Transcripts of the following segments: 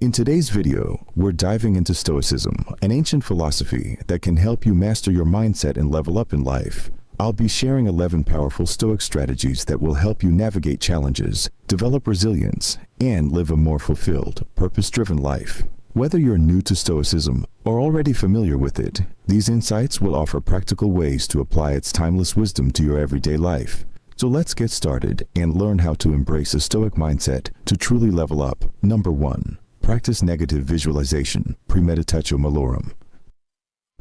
In today's video, we're diving into Stoicism, an ancient philosophy that can help you master your mindset and level up in life. I'll be sharing 11 powerful Stoic strategies that will help you navigate challenges, develop resilience, and live a more fulfilled, purpose-driven life. Whether you're new to Stoicism or already familiar with it, these insights will offer practical ways to apply its timeless wisdom to your everyday life. So let's get started and learn how to embrace a Stoic mindset to truly level up. Number 1. Practice negative visualization, premeditatio malorum.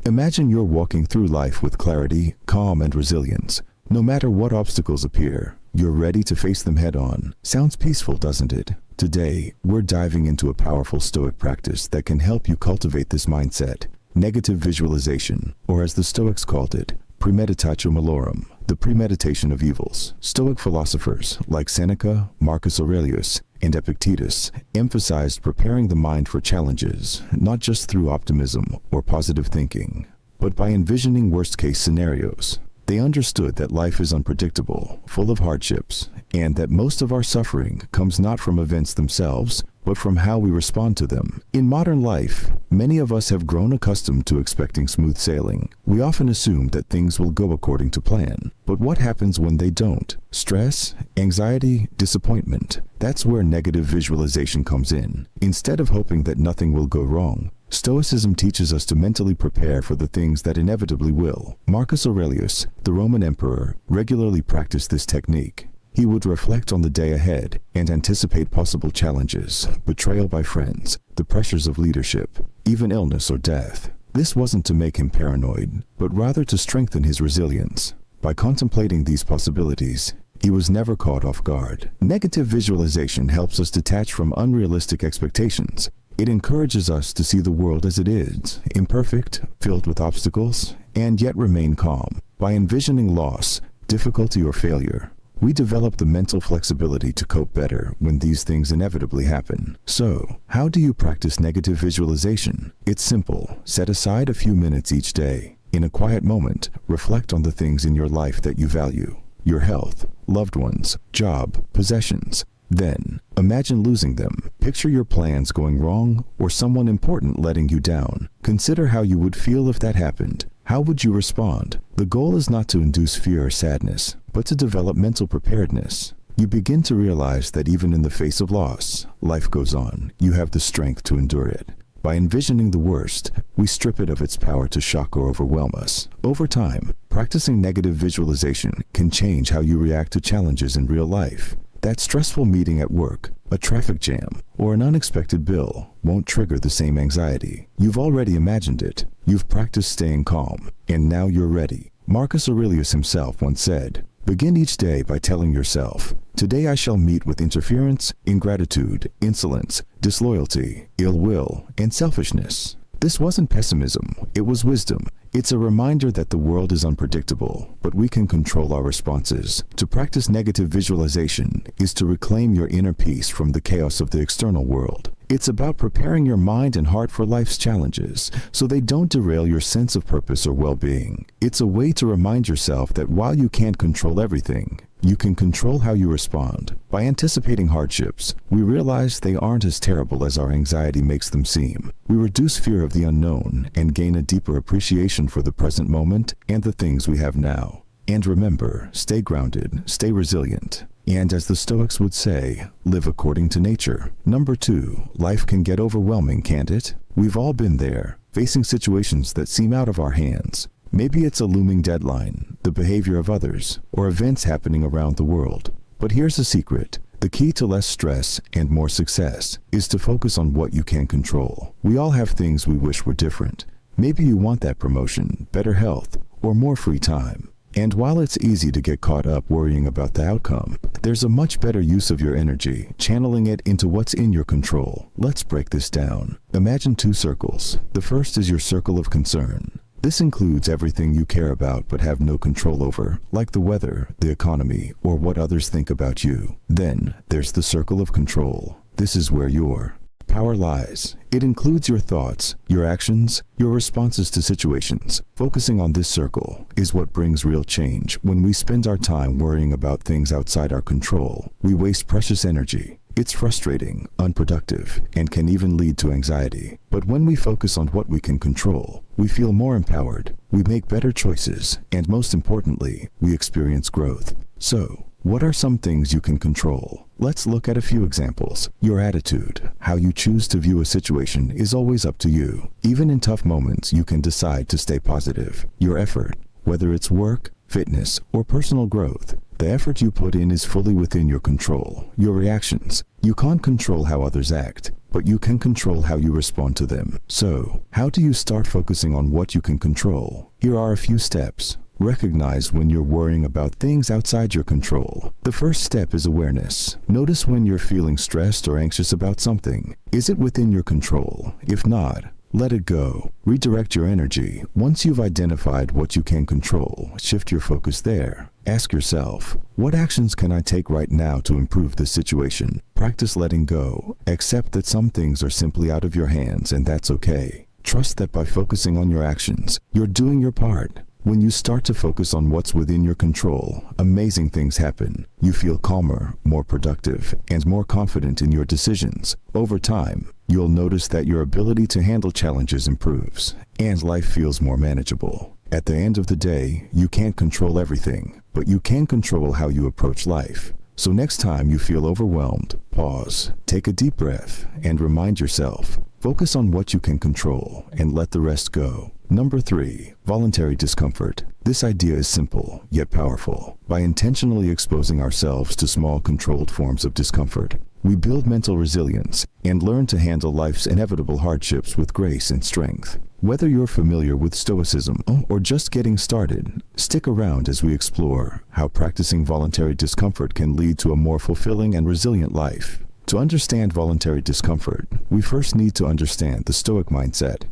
Imagine you're walking through life with clarity, calm, and resilience. No matter what obstacles appear, you're ready to face them head-on. Sounds peaceful, doesn't it? Today, we're diving into a powerful Stoic practice that can help you cultivate this mindset. Negative visualization, or as the Stoics called it, premeditatio malorum, the premeditation of evils. Stoic philosophers like Seneca, Marcus Aurelius, and Epictetus emphasized preparing the mind for challenges, not just through optimism or positive thinking, but by envisioning worst-case scenarios. They understood that life is unpredictable, full of hardships, and that most of our suffering comes not from events themselves, but from how we respond to them. In modern life, many of us have grown accustomed to expecting smooth sailing. We often assume that things will go according to plan. But what happens when they don't? Stress, anxiety, disappointment. That's where negative visualization comes in. Instead of hoping that nothing will go wrong, Stoicism teaches us to mentally prepare for the things that inevitably will. Marcus Aurelius, the Roman emperor, regularly practiced this technique. He would reflect on the day ahead and anticipate possible challenges, betrayal by friends, the pressures of leadership, even illness or death. This wasn't to make him paranoid, but rather to strengthen his resilience. By contemplating these possibilities, he was never caught off guard. Negative visualization helps us detach from unrealistic expectations. It encourages us to see the world as it is, imperfect, filled with obstacles, and yet remain calm. By envisioning loss, difficulty, or failure, we develop the mental flexibility to cope better when these things inevitably happen. So, how do you practice negative visualization? It's simple. Set aside a few minutes each day. In a quiet moment, reflect on the things in your life that you value: your health, loved ones, job, possessions. Then, imagine losing them. Picture your plans going wrong or someone important letting you down. Consider how you would feel if that happened. How would you respond? The goal is not to induce fear or sadness, but to develop mental preparedness. You begin to realize that even in the face of loss, life goes on. You have the strength to endure it. By envisioning the worst, we strip it of its power to shock or overwhelm us. Over time, practicing negative visualization can change how you react to challenges in real life. That stressful meeting at work, a traffic jam, or an unexpected bill won't trigger the same anxiety. You've already imagined it. You've practiced staying calm, and now you're ready. Marcus Aurelius himself once said, "Begin each day by telling yourself, 'Today I shall meet with interference, ingratitude, insolence, disloyalty, ill will, and selfishness.'" This wasn't pessimism, it was wisdom. It's a reminder that the world is unpredictable, but we can control our responses. To practice negative visualization is to reclaim your inner peace from the chaos of the external world. It's about preparing your mind and heart for life's challenges, so they don't derail your sense of purpose or well-being. It's a way to remind yourself that while you can't control everything, you can control how you respond. By anticipating hardships, we realize they aren't as terrible as our anxiety makes them seem. We reduce fear of the unknown and gain a deeper appreciation for the present moment and the things we have now. And remember, stay grounded, stay resilient, and as the Stoics would say, live according to nature. Number 2, life can get overwhelming, can't it? We've all been there, facing situations that seem out of our hands. Maybe it's a looming deadline, the behavior of others, or events happening around the world. But here's the secret. The key to less stress and more success is to focus on what you can control. We all have things we wish were different. Maybe you want that promotion, better health, or more free time. And while it's easy to get caught up worrying about the outcome, there's a much better use of your energy, channeling it into what's in your control. Let's break this down. Imagine 2 circles. The first is your circle of concern. This includes everything you care about but have no control over, like the weather, the economy, or what others think about you. Then, there's the circle of control. This is where your power lies. It includes your thoughts, your actions, your responses to situations. Focusing on this circle is what brings real change. When we spend our time worrying about things outside our control, we waste precious energy. It's frustrating, unproductive, and can even lead to anxiety. But when we focus on what we can control, we feel more empowered, we make better choices, and most importantly, we experience growth. So, what are some things you can control? Let's look at a few examples. Your attitude. How you choose to view a situation is always up to you. Even in tough moments, you can decide to stay positive. Your effort. Whether it's work, fitness, or personal growth, the effort you put in is fully within your control. Your reactions. You can't control how others act, but you can control how you respond to them. So, how do you start focusing on what you can control? Here are a few steps. Recognize when you're worrying about things outside your control. The first step is awareness. Notice when you're feeling stressed or anxious about something. Is it within your control? If not, let it go. Redirect your energy. Once you've identified what you can control, shift your focus there. Ask yourself, what actions can I take right now to improve this situation? Practice letting go. Accept that some things are simply out of your hands, and that's okay. Trust that by focusing on your actions, you're doing your part. When you start to focus on what's within your control, amazing things happen. You feel calmer, more productive, and more confident in your decisions. Over time, you'll notice that your ability to handle challenges improves, and life feels more manageable. At the end of the day, you can't control everything, but you can control how you approach life. So next time you feel overwhelmed, pause, take a deep breath, and remind yourself, focus on what you can control and let the rest go. Number 3, voluntary discomfort. This idea is simple, yet powerful. By intentionally exposing ourselves to small, controlled forms of discomfort, we build mental resilience and learn to handle life's inevitable hardships with grace and strength. Whether you're familiar with Stoicism or just getting started, stick around as we explore how practicing voluntary discomfort can lead to a more fulfilling and resilient life. To understand voluntary discomfort, we first need to understand the Stoic mindset.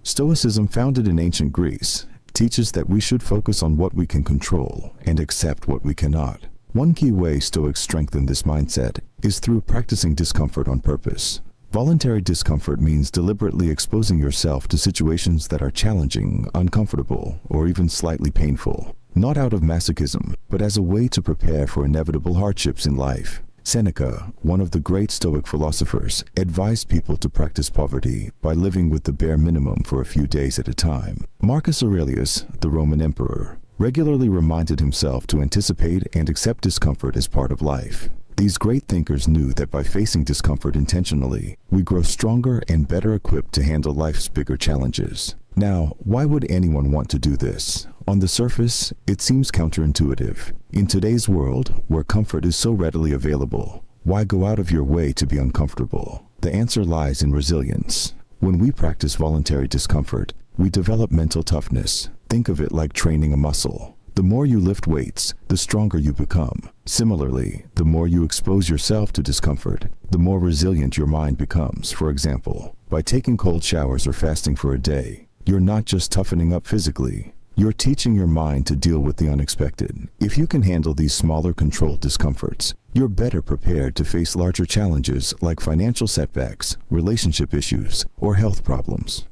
Stoicism, founded in ancient Greece, teaches that we should focus on what we can control and accept what we cannot. One key way Stoics strengthen this mindset is through practicing discomfort on purpose. Voluntary discomfort means deliberately exposing yourself to situations that are challenging, uncomfortable, or even slightly painful, not out of masochism, but as a way to prepare for inevitable hardships in life. Seneca, one of the great Stoic philosophers, advised people to practice poverty by living with the bare minimum for a few days at a time. Marcus Aurelius, the Roman emperor, regularly reminded himself to anticipate and accept discomfort as part of life. These great thinkers knew that by facing discomfort intentionally, we grow stronger and better equipped to handle life's bigger challenges. Now, why would anyone want to do this? On the surface, it seems counterintuitive. In today's world, where comfort is so readily available, why go out of your way to be uncomfortable? The answer lies in resilience. When we practice voluntary discomfort, we develop mental toughness. Think of it like training a muscle. The more you lift weights, the stronger you become. Similarly, the more you expose yourself to discomfort, the more resilient your mind becomes. For example, by taking cold showers or fasting for a day, you're not just toughening up physically, you're teaching your mind to deal with the unexpected. If you can handle these smaller, controlled discomforts, you're better prepared to face larger challenges like financial setbacks, relationship issues, or health problems.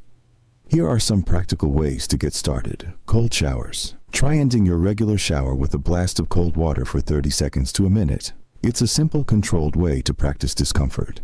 Here are some practical ways to get started. Cold showers. Try ending your regular shower with a blast of cold water for 30 seconds to a minute. It's a simple, controlled way to practice discomfort.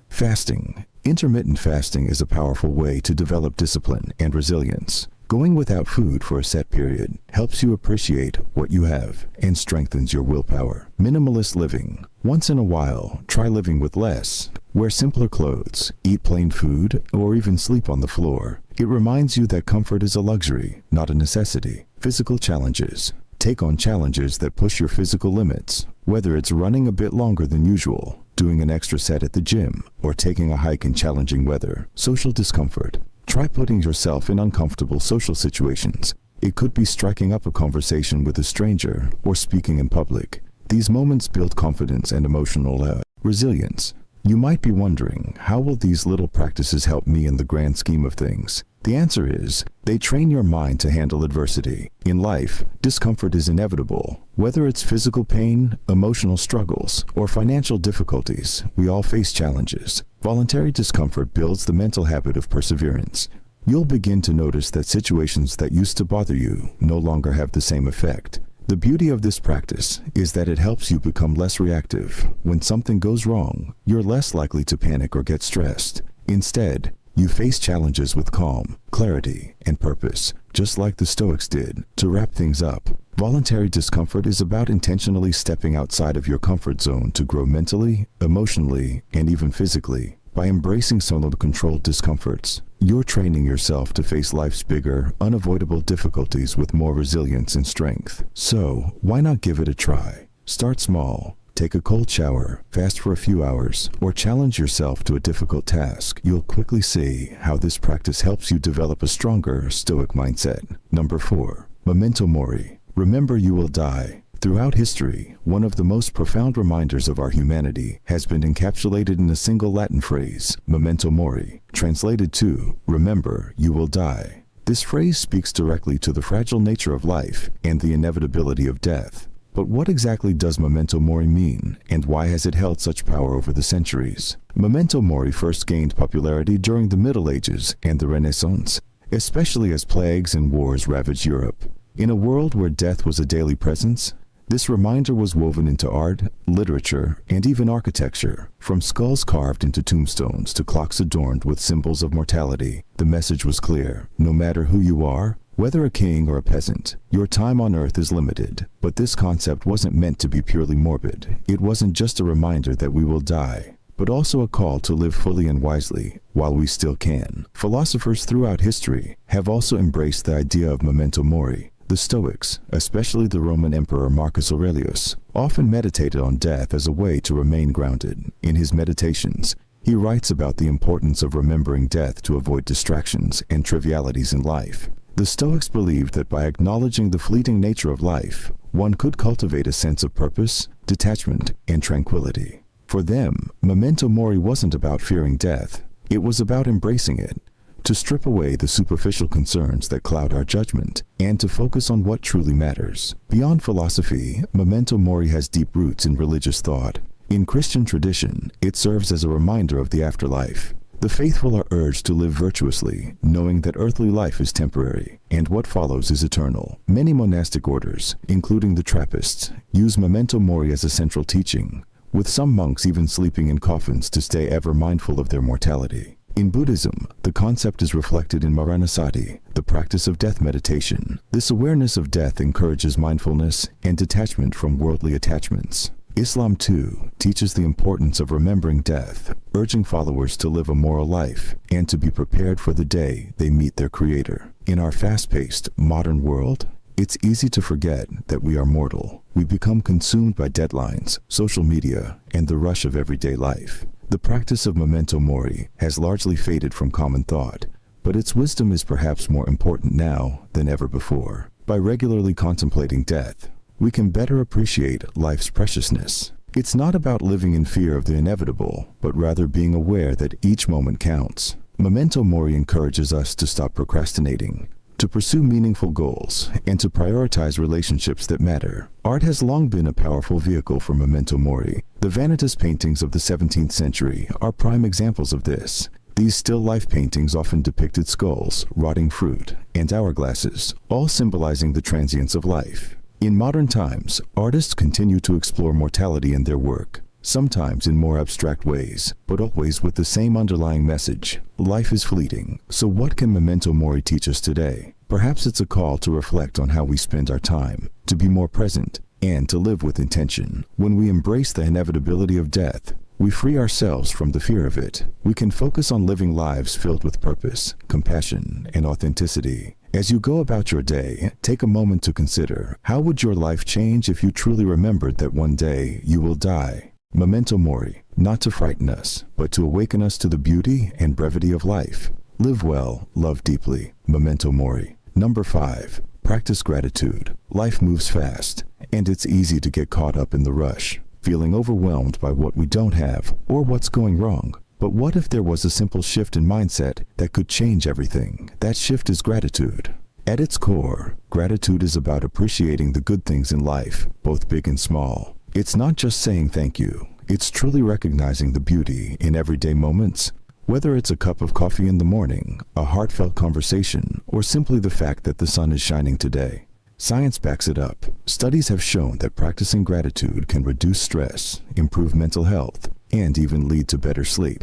Fasting. Intermittent fasting is a powerful way to develop discipline and resilience. Going without food for a set period helps you appreciate what you have and strengthens your willpower. Minimalist living. Once in a while, try living with less. Wear simpler clothes, eat plain food, or even sleep on the floor. It reminds you that comfort is a luxury, not a necessity. Physical challenges. Take on challenges that push your physical limits, whether it's running a bit longer than usual, doing an extra set at the gym, or taking a hike in challenging weather. Social discomfort. Try putting yourself in uncomfortable social situations. It could be striking up a conversation with a stranger or speaking in public. These moments build confidence and emotional resilience. You might be wondering, how will these little practices help me in the grand scheme of things? The answer is, they train your mind to handle adversity. In life, discomfort is inevitable. Whether it's physical pain, emotional struggles, or financial difficulties, we all face challenges. Voluntary discomfort builds the mental habit of perseverance. You'll begin to notice that situations that used to bother you no longer have the same effect. The beauty of this practice is that it helps you become less reactive. When something goes wrong, you're less likely to panic or get stressed. Instead, you face challenges with calm, clarity, and purpose, just like the Stoics did. To wrap things up, voluntary discomfort is about intentionally stepping outside of your comfort zone to grow mentally, emotionally, and even physically. By embracing some of the controlled discomforts, you're training yourself to face life's bigger, unavoidable difficulties with more resilience and strength. So, why not give it a try? Start small. Take a cold shower, fast for a few hours, or challenge yourself to a difficult task. You'll quickly see how this practice helps you develop a stronger Stoic mindset. Number 4. Memento Mori. Remember you will die. Throughout history, one of the most profound reminders of our humanity has been encapsulated in a single Latin phrase, memento mori, translated to, remember you will die. This phrase speaks directly to the fragile nature of life and the inevitability of death. But what exactly does memento mori mean, and why has it held such power over the centuries? Memento mori first gained popularity during the Middle Ages and the Renaissance, especially as plagues and wars ravaged Europe. In a world where death was a daily presence, this reminder was woven into art, literature, and even architecture. From skulls carved into tombstones to clocks adorned with symbols of mortality, the message was clear. No matter who you are, whether a king or a peasant, your time on earth is limited. But this concept wasn't meant to be purely morbid. It wasn't just a reminder that we will die, but also a call to live fully and wisely while we still can. Philosophers throughout history have also embraced the idea of memento mori. The Stoics, especially the Roman Emperor Marcus Aurelius, often meditated on death as a way to remain grounded. In his meditations, he writes about the importance of remembering death to avoid distractions and trivialities in life. The Stoics believed that by acknowledging the fleeting nature of life, one could cultivate a sense of purpose, detachment, and tranquility. For them, memento mori wasn't about fearing death. It was about embracing it, to strip away the superficial concerns that cloud our judgment, and to focus on what truly matters. Beyond philosophy, memento mori has deep roots in religious thought. In Christian tradition, it serves as a reminder of the afterlife. The faithful are urged to live virtuously, knowing that earthly life is temporary, and what follows is eternal. Many monastic orders, including the Trappists, use memento mori as a central teaching, with some monks even sleeping in coffins to stay ever mindful of their mortality. In Buddhism, the concept is reflected in Maranasati, the practice of death meditation. This awareness of death encourages mindfulness and detachment from worldly attachments. Islam, too, teaches the importance of remembering death, urging followers to live a moral life and to be prepared for the day they meet their Creator. In our fast-paced, modern world, it's easy to forget that we are mortal. We become consumed by deadlines, social media, and the rush of everyday life. The practice of memento mori has largely faded from common thought, but its wisdom is perhaps more important now than ever before. By regularly contemplating death, we can better appreciate life's preciousness. It's not about living in fear of the inevitable, but rather being aware that each moment counts. Memento mori encourages us to stop procrastinating, to pursue meaningful goals, and to prioritize relationships that matter. Art has long been a powerful vehicle for memento mori. The Vanitas paintings of the 17th century are prime examples of this. These still-life paintings often depicted skulls, rotting fruit, and hourglasses, all symbolizing the transience of life. In modern times, artists continue to explore mortality in their work, sometimes in more abstract ways, but always with the same underlying message. Life is fleeting, so what can memento mori teach us today? Perhaps it's a call to reflect on how we spend our time, to be more present, and to live with intention. When we embrace the inevitability of death, we free ourselves from the fear of it. We can focus on living lives filled with purpose, compassion, and authenticity. As you go about your day, take a moment to consider, how would your life change if you truly remembered that one day you will die? Memento mori, not to frighten us, but to awaken us to the beauty and brevity of life. Live well, love deeply. Memento mori. Number 5. Practice gratitude. Life moves fast, and it's easy to get caught up in the rush, feeling overwhelmed by what we don't have or what's going wrong. But what if there was a simple shift in mindset that could change everything? That shift is gratitude. At its core, gratitude is about appreciating the good things in life, both big and small. It's not just saying thank you. It's truly recognizing the beauty in everyday moments. Whether it's a cup of coffee in the morning, a heartfelt conversation, or simply the fact that the sun is shining today. Science backs it up. Studies have shown that practicing gratitude can reduce stress, improve mental health, and even lead to better sleep.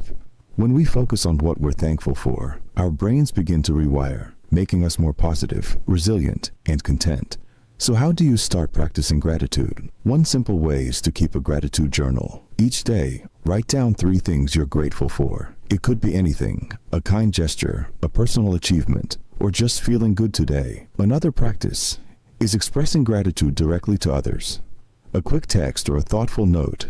When we focus on what we're thankful for, our brains begin to rewire, making us more positive, resilient, and content. So how do you start practicing gratitude? One simple way is to keep a gratitude journal. Each day, write down 3 things you're grateful for. It could be anything: a kind gesture, a personal achievement, or just feeling good today. Another practice is expressing gratitude directly to others. A quick text or a thoughtful note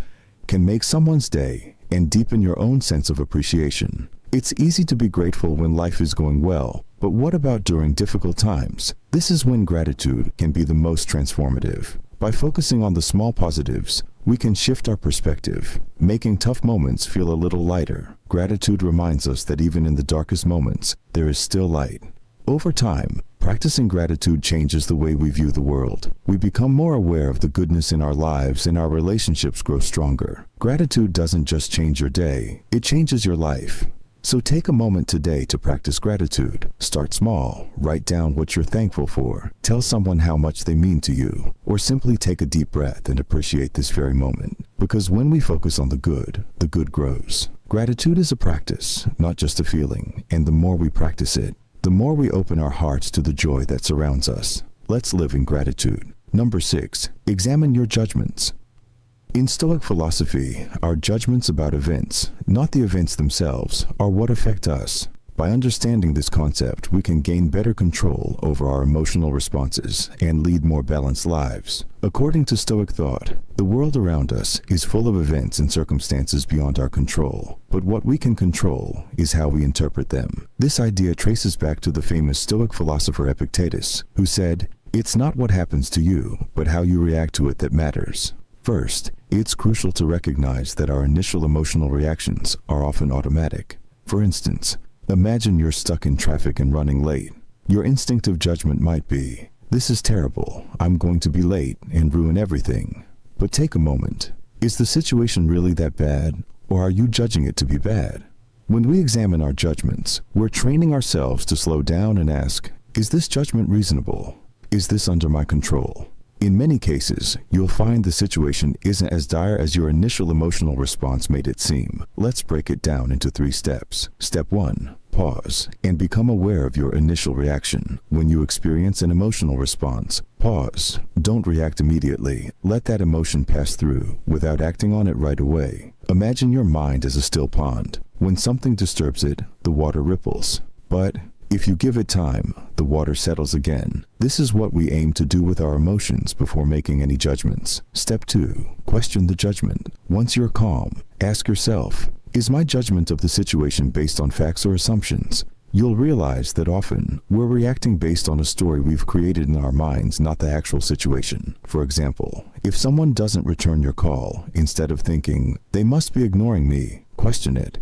can make someone's day and deepen your own sense of appreciation. It's easy to be grateful when life is going well, but what about during difficult times? This is when gratitude can be the most transformative. By focusing on the small positives, we can shift our perspective, making tough moments feel a little lighter. Gratitude reminds us that even in the darkest moments, there is still light. Over time, practicing gratitude changes the way we view the world. We become more aware of the goodness in our lives and our relationships grow stronger. Gratitude doesn't just change your day, it changes your life. So take a moment today to practice gratitude. Start small, write down what you're thankful for, tell someone how much they mean to you, or simply take a deep breath and appreciate this very moment. Because when we focus on the good grows. Gratitude is a practice, not just a feeling, and the more we practice it, the more we open our hearts to the joy that surrounds us. Let's live in gratitude. Number 6, examine your judgments. In Stoic philosophy, our judgments about events, not the events themselves, are what affect us. By understanding this concept, we can gain better control over our emotional responses and lead more balanced lives. According to Stoic thought, the world around us is full of events and circumstances beyond our control, but what we can control is how we interpret them. This idea traces back to the famous Stoic philosopher Epictetus, who said, "It's not what happens to you, but how you react to it that matters." First, it's crucial to recognize that our initial emotional reactions are often automatic. For instance, imagine you're stuck in traffic and running late. Your instinctive judgment might be, "This is terrible, I'm going to be late and ruin everything." But take a moment. Is the situation really that bad, or are you judging it to be bad? When we examine our judgments, we're training ourselves to slow down and ask, is this judgment reasonable? Is this under my control? In many cases, you'll find the situation isn't as dire as your initial emotional response made it seem. Let's break it down into 3 steps. Step 1, pause and become aware of your initial reaction. When you experience an emotional response, pause. Don't react immediately. Let that emotion pass through without acting on it right away. Imagine your mind as a still pond. When something disturbs it, the water ripples. But if you give it time, the water settles again. This is what we aim to do with our emotions before making any judgments. Step 2, question the judgment. Once you're calm, ask yourself, is my judgment of the situation based on facts or assumptions? You'll realize that often we're reacting based on a story we've created in our minds, not the actual situation. For example, if someone doesn't return your call, instead of thinking, they must be ignoring me, question it.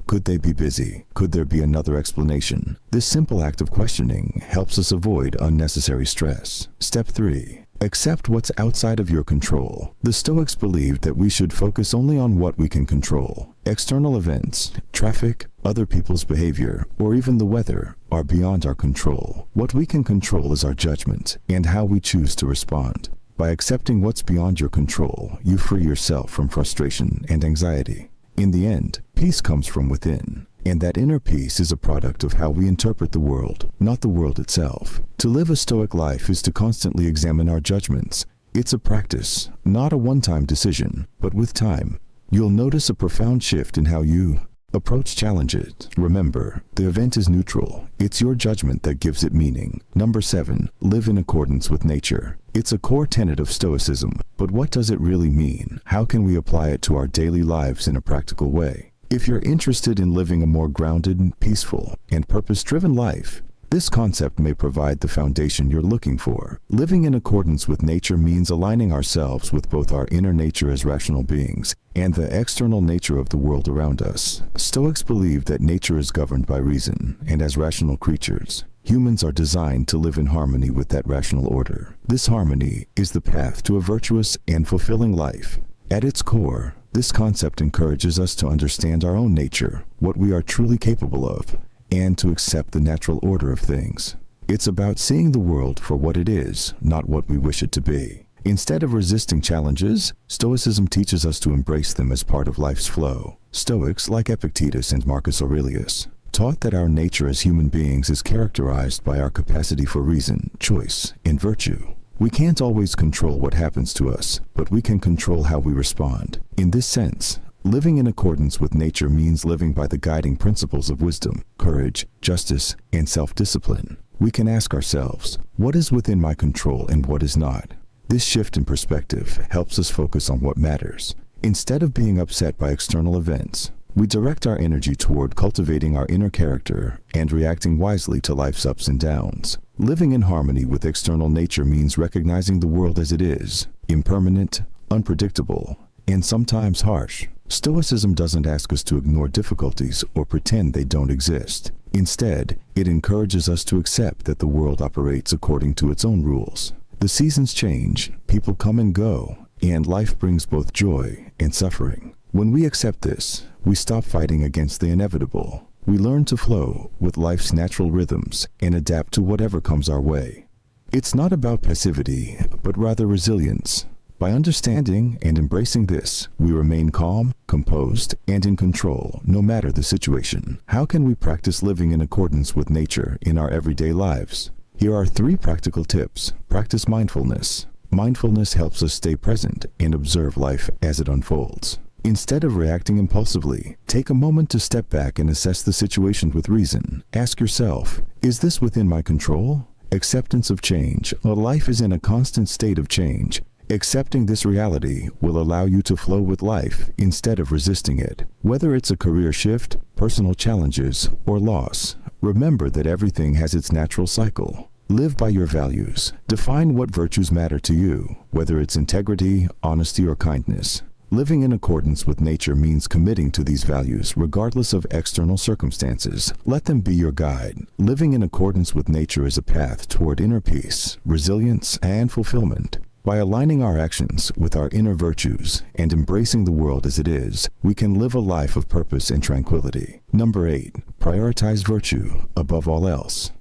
Could they be busy? Could there be another explanation? This simple act of questioning helps us avoid unnecessary stress. Step 3, accept what's outside of your control. The Stoics believed that we should focus only on what we can control. External events, traffic, other people's behavior, or even the weather are beyond our control. What we can control is our judgment and how we choose to respond. By accepting what's beyond your control, you free yourself from frustration and anxiety. In the end, peace comes from within, and that inner peace is a product of how we interpret the world, not the world itself. To live a Stoic life is to constantly examine our judgments. It's a practice, not a one-time decision, but with time, you'll notice a profound shift in how you approach challenges. Remember, the event is neutral. It's your judgment that gives it meaning. Number 7, live in accordance with nature. It's a core tenet of Stoicism, but what does it really mean? How can we apply it to our daily lives in a practical way? If you're interested in living a more grounded, peaceful, and purpose-driven life, this concept may provide the foundation you're looking for. Living in accordance with nature means aligning ourselves with both our inner nature as rational beings and the external nature of the world around us. Stoics believe that nature is governed by reason, and as rational creatures, humans are designed to live in harmony with that rational order. This harmony is the path to a virtuous and fulfilling life. At its core, this concept encourages us to understand our own nature, what we are truly capable of, and to accept the natural order of things. It's about seeing the world for what it is, not what we wish it to be. Instead of resisting challenges, Stoicism teaches us to embrace them as part of life's flow. Stoics, like Epictetus and Marcus Aurelius, taught that our nature as human beings is characterized by our capacity for reason, choice, and virtue. We can't always control what happens to us, but we can control how we respond. In this sense, living in accordance with nature means living by the guiding principles of wisdom, courage, justice, and self-discipline. We can ask ourselves, what is within my control and what is not? This shift in perspective helps us focus on what matters. Instead of being upset by external events, we direct our energy toward cultivating our inner character and reacting wisely to life's ups and downs. Living in harmony with external nature means recognizing the world as it is, impermanent, unpredictable, and sometimes harsh. Stoicism doesn't ask us to ignore difficulties or pretend they don't exist. Instead, it encourages us to accept that the world operates according to its own rules. The seasons change, people come and go, and life brings both joy and suffering. When we accept this, we stop fighting against the inevitable. We learn to flow with life's natural rhythms and adapt to whatever comes our way. It's not about passivity, but rather resilience. By understanding and embracing this, we remain calm, composed, and in control, no matter the situation. How can we practice living in accordance with nature in our everyday lives? Here are 3 practical tips. Practice mindfulness. Mindfulness helps us stay present and observe life as it unfolds. Instead of reacting impulsively, take a moment to step back and assess the situation with reason. Ask yourself, is this within my control? Acceptance of change. Life is in a constant state of change. Accepting this reality will allow you to flow with life instead of resisting it. Whether it's a career shift, personal challenges, or loss, remember that everything has its natural cycle. Live by your values. Define what virtues matter to you, whether it's integrity, honesty, or kindness. Living in accordance with nature means committing to these values regardless of external circumstances. Let them be your guide. Living in accordance with nature is a path toward inner peace, resilience, and fulfillment. By aligning our actions with our inner virtues and embracing the world as it is, we can live a life of purpose and tranquility. Number 8, prioritize virtue above all else.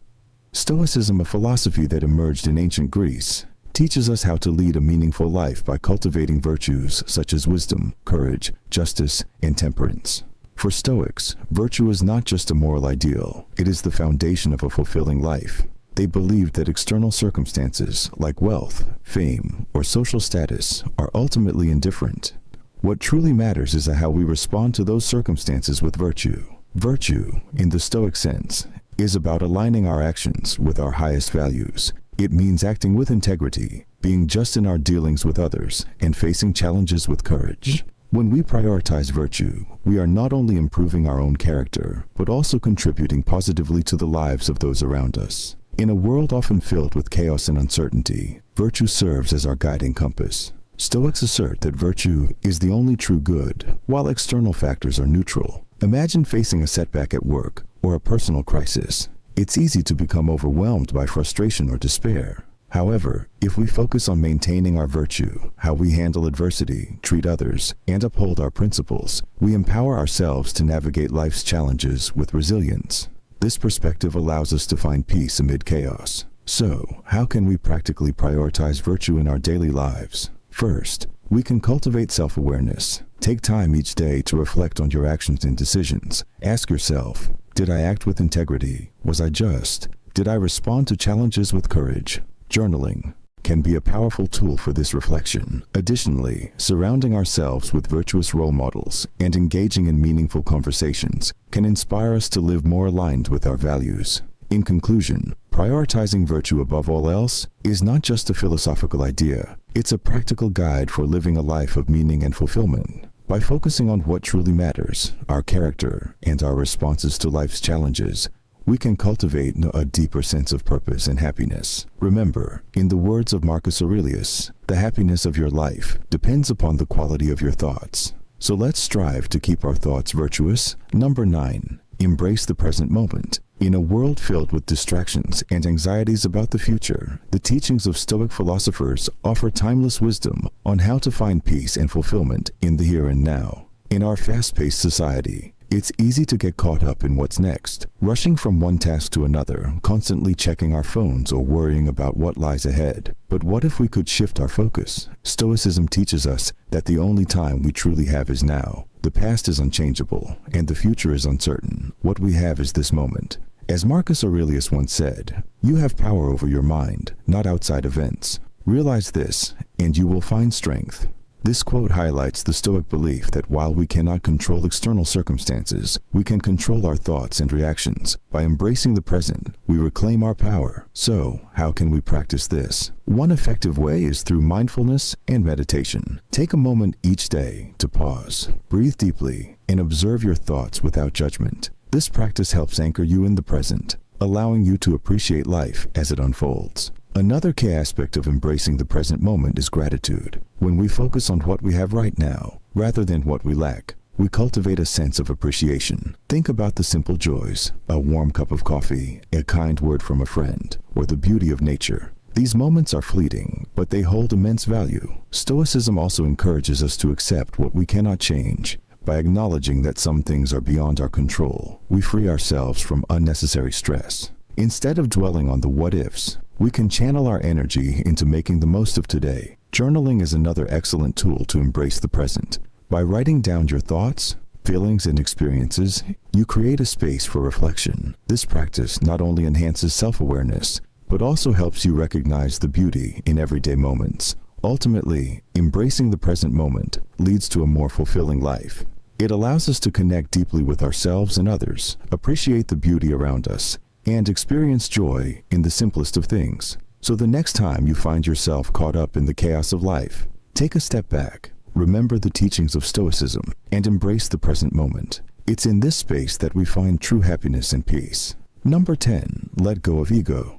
Stoicism, a philosophy that emerged in ancient Greece, teaches us how to lead a meaningful life by cultivating virtues such as wisdom, courage, justice, and temperance. For Stoics, virtue is not just a moral ideal, it is the foundation of a fulfilling life. They believed that external circumstances like wealth, fame, or social status are ultimately indifferent. What truly matters is how we respond to those circumstances with virtue. Virtue, in the Stoic sense, is about aligning our actions with our highest values. It means acting with integrity, being just in our dealings with others, and facing challenges with courage. When we prioritize virtue, we are not only improving our own character, but also contributing positively to the lives of those around us. In a world often filled with chaos and uncertainty, virtue serves as our guiding compass. Stoics assert that virtue is the only true good, while external factors are neutral. Imagine facing a setback at work or a personal crisis. It's easy to become overwhelmed by frustration or despair. However, if we focus on maintaining our virtue, how we handle adversity, treat others, and uphold our principles, we empower ourselves to navigate life's challenges with resilience. This perspective allows us to find peace amid chaos. So, how can we practically prioritize virtue in our daily lives? First, we can cultivate self-awareness. Take time each day to reflect on your actions and decisions. Ask yourself, did I act with integrity? Was I just? Did I respond to challenges with courage? Journaling can be a powerful tool for this reflection. Additionally, surrounding ourselves with virtuous role models and engaging in meaningful conversations can inspire us to live more aligned with our values. In conclusion, prioritizing virtue above all else is not just a philosophical idea. It's a practical guide for living a life of meaning and fulfillment. By focusing on what truly matters, our character, and our responses to life's challenges, we can cultivate a deeper sense of purpose and happiness. Remember, in the words of Marcus Aurelius, the happiness of your life depends upon the quality of your thoughts. So let's strive to keep our thoughts virtuous. Number 9, embrace the present moment. In a world filled with distractions and anxieties about the future, the teachings of Stoic philosophers offer timeless wisdom on how to find peace and fulfillment in the here and now. In our fast-paced society, It's easy to get caught up in what's next, rushing from one task to another, constantly checking our phones or worrying about what lies ahead. But what if we could shift our focus? Stoicism teaches us that the only time we truly have is now. The past is unchangeable, and the future is uncertain. What we have is this moment. As Marcus Aurelius once said, "You have power over your mind, not outside events. Realize this, and you will find strength." This quote highlights the Stoic belief that while we cannot control external circumstances, we can control our thoughts and reactions. By embracing the present, we reclaim our power. So, how can we practice this? One effective way is through mindfulness and meditation. Take a moment each day to pause, breathe deeply, and observe your thoughts without judgment. This practice helps anchor you in the present, allowing you to appreciate life as it unfolds. Another key aspect of embracing the present moment is gratitude. When we focus on what we have right now, rather than what we lack, we cultivate a sense of appreciation. Think about the simple joys, a warm cup of coffee, a kind word from a friend, or the beauty of nature. These moments are fleeting, but they hold immense value. Stoicism also encourages us to accept what we cannot change. By acknowledging that some things are beyond our control, we free ourselves from unnecessary stress. Instead of dwelling on the what-ifs, we can channel our energy into making the most of today. Journaling is another excellent tool to embrace the present. By writing down your thoughts, feelings, and experiences, you create a space for reflection. This practice not only enhances self-awareness, but also helps you recognize the beauty in everyday moments. Ultimately, embracing the present moment leads to a more fulfilling life. It allows us to connect deeply with ourselves and others, appreciate the beauty around us, and experience joy in the simplest of things. So the next time you find yourself caught up in the chaos of life, take a step back, remember the teachings of Stoicism, and embrace the present moment. It's in this space that we find true happiness and peace. Number 10, let go of ego.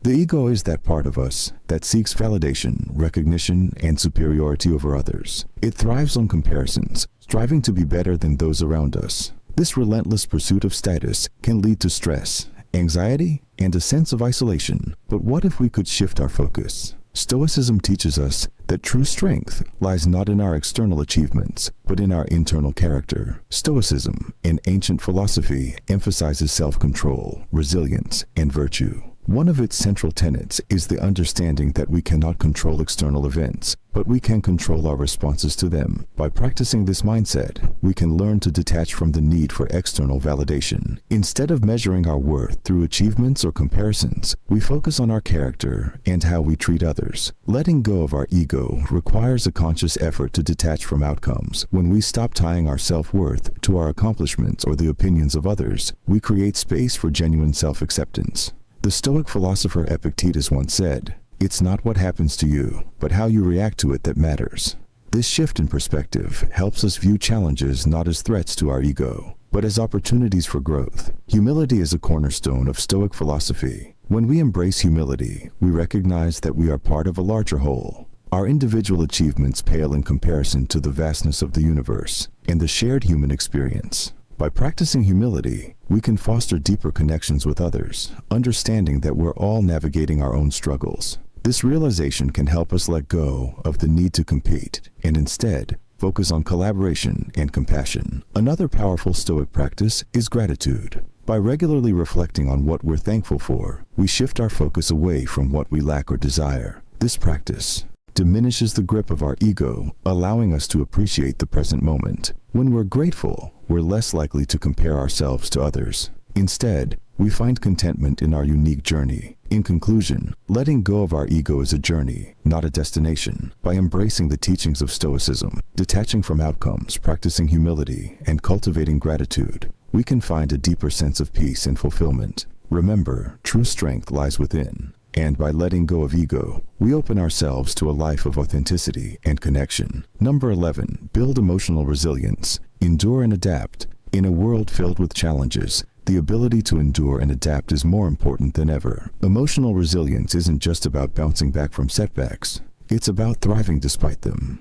The ego is that part of us that seeks validation, recognition, and superiority over others. It thrives on comparisons, striving to be better than those around us. This relentless pursuit of status can lead to stress, anxiety, and a sense of isolation. But what if we could shift our focus? Stoicism teaches us that true strength lies not in our external achievements, but in our internal character. Stoicism, an ancient philosophy, emphasizes self-control, resilience, and virtue. One of its central tenets is the understanding that we cannot control external events, but we can control our responses to them. By practicing this mindset, we can learn to detach from the need for external validation. Instead of measuring our worth through achievements or comparisons, we focus on our character and how we treat others. Letting go of our ego requires a conscious effort to detach from outcomes. When we stop tying our self-worth to our accomplishments or the opinions of others, we create space for genuine self-acceptance. The Stoic philosopher Epictetus once said, "It's not what happens to you, but how you react to it that matters." This shift in perspective helps us view challenges not as threats to our ego, but as opportunities for growth. Humility is a cornerstone of Stoic philosophy. When we embrace humility, we recognize that we are part of a larger whole. Our individual achievements pale in comparison to the vastness of the universe and the shared human experience. By practicing humility, we can foster deeper connections with others, understanding that we're all navigating our own struggles. This realization can help us let go of the need to compete and instead focus on collaboration and compassion. Another powerful Stoic practice is gratitude. By regularly reflecting on what we're thankful for, we shift our focus away from what we lack or desire. This practice diminishes the grip of our ego, allowing us to appreciate the present moment. When we're grateful, we're less likely to compare ourselves to others. Instead, we find contentment in our unique journey. In conclusion, letting go of our ego is a journey, not a destination. By embracing the teachings of Stoicism, detaching from outcomes, practicing humility, and cultivating gratitude, we can find a deeper sense of peace and fulfillment. Remember, true strength lies within. And by letting go of ego, we open ourselves to a life of authenticity and connection. Number 11, build emotional resilience. Endure and adapt. In a world filled with challenges, the ability to endure and adapt is more important than ever. Emotional resilience isn't just about bouncing back from setbacks. It's about thriving despite them.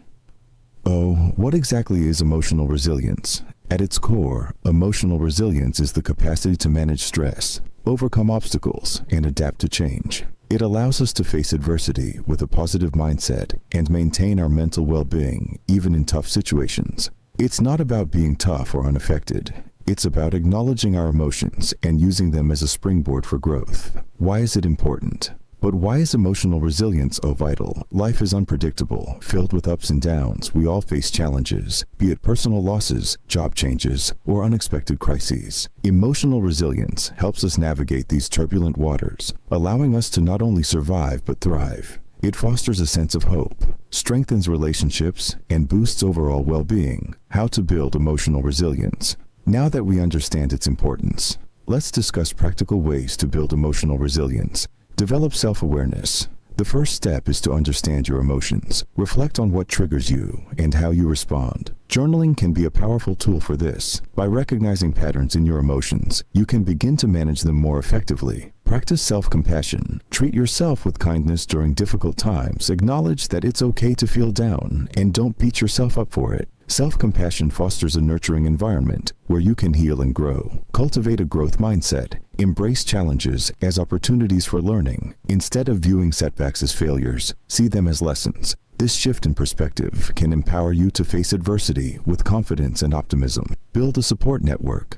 Oh, what exactly is emotional resilience? At its core, emotional resilience is the capacity to manage stress, overcome obstacles, and adapt to change. It allows us to face adversity with a positive mindset and maintain our mental well-being, even in tough situations. It's not about being tough or unaffected. It's about acknowledging our emotions and using them as a springboard for growth. Why is it important? But why is emotional resilience so vital? Life is unpredictable, filled with ups and downs. We all face challenges, be it personal losses, job changes, or unexpected crises. Emotional resilience helps us navigate these turbulent waters, allowing us to not only survive but thrive. It fosters a sense of hope, strengthens relationships, and boosts overall well-being. How to build emotional resilience. Now that we understand its importance, let's discuss practical ways to build emotional resilience. Develop self-awareness. The first step is to understand your emotions. Reflect on what triggers you and how you respond. Journaling can be a powerful tool for this. By recognizing patterns in your emotions, you can begin to manage them more effectively. Practice self-compassion. Treat yourself with kindness during difficult times. Acknowledge that it's okay to feel down and don't beat yourself up for it. Self-compassion fosters a nurturing environment where you can heal and grow. Cultivate a growth mindset. Embrace challenges as opportunities for learning. Instead of viewing setbacks as failures, see them as lessons. This shift in perspective can empower you to face adversity with confidence and optimism. Build a support network.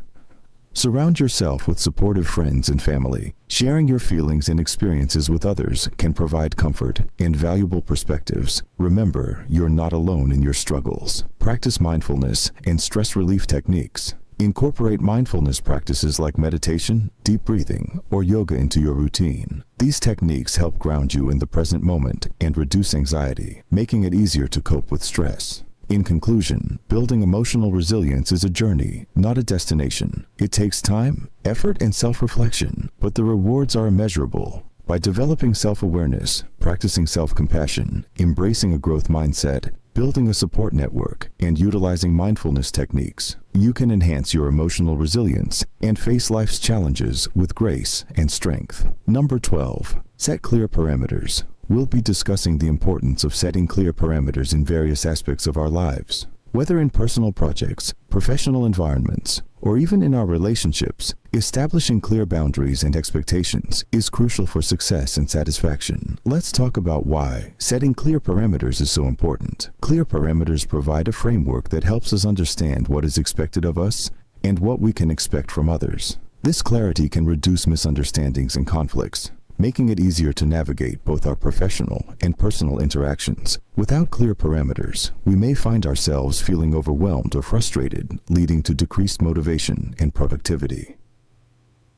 Surround yourself with supportive friends and family. Sharing your feelings and experiences with others can provide comfort and valuable perspectives. Remember, you're not alone in your struggles. Practice mindfulness and stress relief techniques. Incorporate mindfulness practices like meditation, deep breathing, or yoga into your routine. These techniques help ground you in the present moment and reduce anxiety, making it easier to cope with stress. In conclusion, building emotional resilience is a journey, not a destination. It takes time, effort, and self-reflection, but the rewards are immeasurable. By developing self-awareness, practicing self-compassion, embracing a growth mindset, building a support network, and utilizing mindfulness techniques, you can enhance your emotional resilience and face life's challenges with grace and strength. Number 12. Set clear parameters. We'll be discussing the importance of setting clear parameters in various aspects of our lives. Whether in personal projects, professional environments, or even in our relationships, establishing clear boundaries and expectations is crucial for success and satisfaction. Let's talk about why setting clear parameters is so important. Clear parameters provide a framework that helps us understand what is expected of us and what we can expect from others. This clarity can reduce misunderstandings and conflicts, making it easier to navigate both our professional and personal interactions. Without clear parameters, we may find ourselves feeling overwhelmed or frustrated, leading to decreased motivation and productivity.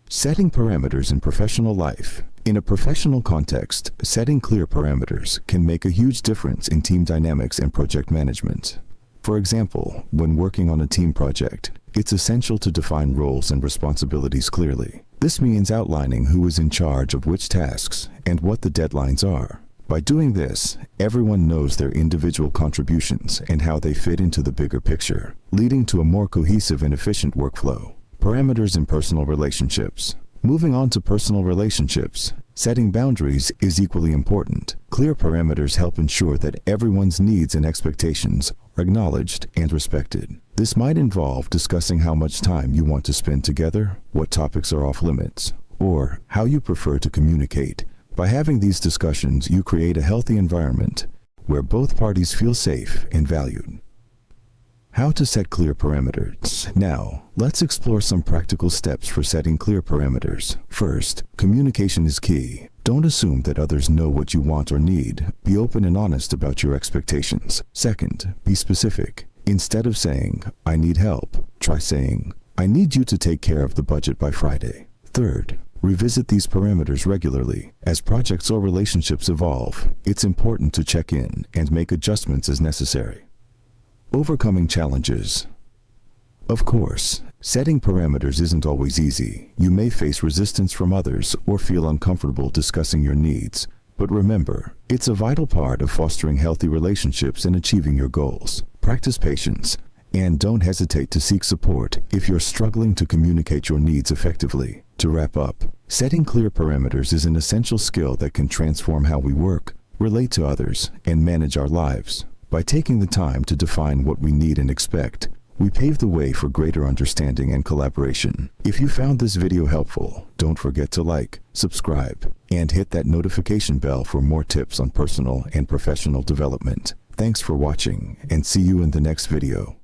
Setting parameters in professional life. In a professional context, setting clear parameters can make a huge difference in team dynamics and project management. For example, when working on a team project, it's essential to define roles and responsibilities clearly. This means outlining who is in charge of which tasks and what the deadlines are. By doing this, everyone knows their individual contributions and how they fit into the bigger picture, leading to a more cohesive and efficient workflow. Parameters in personal relationships. Moving on to personal relationships, setting boundaries is equally important. Clear parameters help ensure that everyone's needs and expectations are acknowledged and respected. This might involve discussing how much time you want to spend together, what topics are off limits, or how you prefer to communicate. By having these discussions, you create a healthy environment where both parties feel safe and valued. How to set clear parameters. Now, let's explore some practical steps for setting clear parameters. First, communication is key. Don't assume that others know what you want or need. Be open and honest about your expectations. Second, be specific. Instead of saying, "I need help," try saying, "I need you to take care of the budget by Friday." Third, revisit these parameters regularly. As projects or relationships evolve, it's important to check in and make adjustments as necessary. Overcoming challenges. Of course, setting parameters isn't always easy. You may face resistance from others or feel uncomfortable discussing your needs. But remember, it's a vital part of fostering healthy relationships and achieving your goals. Practice patience, and don't hesitate to seek support if you're struggling to communicate your needs effectively. To wrap up, setting clear parameters is an essential skill that can transform how we work, relate to others, and manage our lives. By taking the time to define what we need and expect, we pave the way for greater understanding and collaboration. If you found this video helpful, don't forget to like, subscribe, and hit that notification bell for more tips on personal and professional development. Thanks for watching, and see you in the next video.